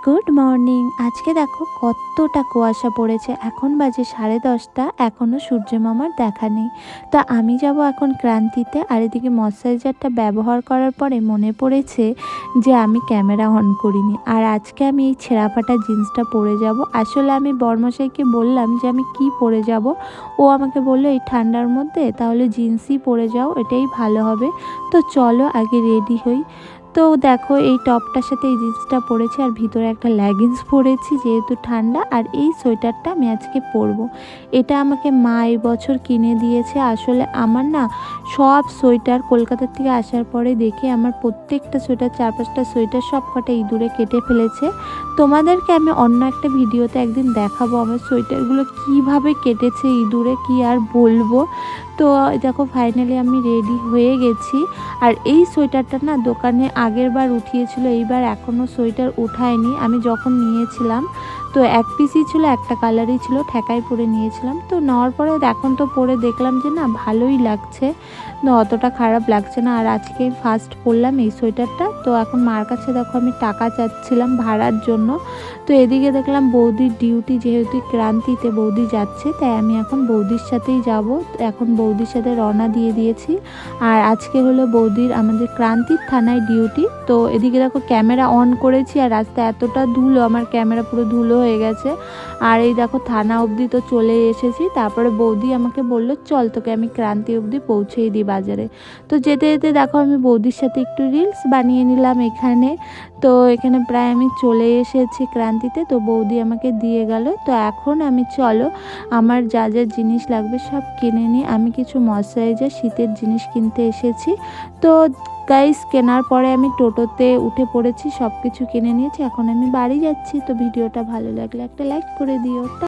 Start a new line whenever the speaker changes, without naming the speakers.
Good morning. আজকে দেখো কতটা কুয়াশা পড়েছে। এখন বাজে 10:30, এখনও সূর্য মামার দেখা নেই। তা আমি যাব এখন ক্রান্তিতে। আর এদিকে ময়শ্চারাইজারটা ব্যবহার করার পরে মনে পড়েছে যে আমি ক্যামেরা অন করিনি। আর আজকে আমি এই ছেঁড়া ফাটা জিন্সটা পরে যাব। আসলে আমি বরমশাইকে বললাম যে আমি কি পরে যাব। ও আমাকে বললো এই ঠান্ডার মধ্যে তাহলে জিন্সই পরে যাও, এটাই ভালো হবে। তো চলো আগে রেডি হই। তো দেখো এই টপটার সাথে এই জিন্সটা পরেছি আর ভিতরে একটা লেগিংস পরেছি যেহেতু ঠান্ডা। আর এই সোয়েটারটা আমি আজকে পরবো। এটা আমাকে মা এই বছর কিনে দিয়েছে। আসলে আমার না সব সোয়েটার কলকাতা থেকে আসার পরে দেখে আমার প্রত্যেকটা সোয়েটার 4-5টা সোয়েটার সব কটা ইঁদুরে কেটে ফেলেছে। তোমাদেরকে আমি অন্য একটা ভিডিওতে একদিন দেখাবো আমার সোয়েটারগুলো কিভাবে কেটেছে ইঁদুরে, কি আর বলবো। তো দেখো ফাইনালি আমি রেডি হয়ে গেছি। আর এই সোয়েটারটা না দোকানে আগের বার উঠিয়েছিল, এইবার এখনও সোয়েটার উঠায়নি। আমি যখন নিয়েছিলাম তো এক পিসই ছিল, একটা কালারই ছিল, ঠেকাই পরে নিয়েছিলাম। তো নেওয়ার পরে এখন তো পরে দেখলাম যে না ভালোই লাগছে, তো অতটা খারাপ লাগছে না। আর আজকে ফার্স্ট পরলাম এই সোয়েটারটা। তো এখন মার কাছে দেখো আমি টাকা চাচ্ছিলাম ভাড়ার জন্য। তো এদিকে দেখলাম বৌদির ডিউটি, যেহেতু ক্রান্তিতে বৌদি যাচ্ছে তাই আমি এখন বৌদির সাথেই যাব। এখন বৌদির সাথে রওনা দিয়ে দিয়েছি। আর আজকে হলো বৌদির আমাদের ক্রান্তির থানায় ডিউটি। তো এদিকে দেখো ক্যামেরা অন করেছি আর রাস্তায় এতটা ধুলো, আমার ক্যামেরা পুরো ধুলো হয়ে গেছে। আর এই দেখো থানা অবধি তো চলে এসেছি। তারপরে বৌদি আমাকে বললো চল তোকে আমি ক্রান্তি অবধি পৌঁছেই দিই বাজারে। তো যেতে যেতে দেখো আমি বৌদির সাথে একটু রিলস বানিয়ে নিলাম এখানে। তো এখানে প্রায় আমি চলে এসেছি ক্রান্তিতে। তো বৌদি আমাকে দিয়ে গেল। তো এখন আমি চলো আমার যা যা জিনিস লাগবে সব কিনে নিই। আমি কিছু ময়শ্চারাইজার শীতের জিনিস কিনতে এসেছি। তো গাইস কেনার পরে আমি টোটোতে উঠে পড়েছি, সব কিছু কিনে নিয়েছি। এখন আমি বাড়ি যাচ্ছি। তো ভিডিওটা ভালো লাগলে একটা লাইক করে দিও।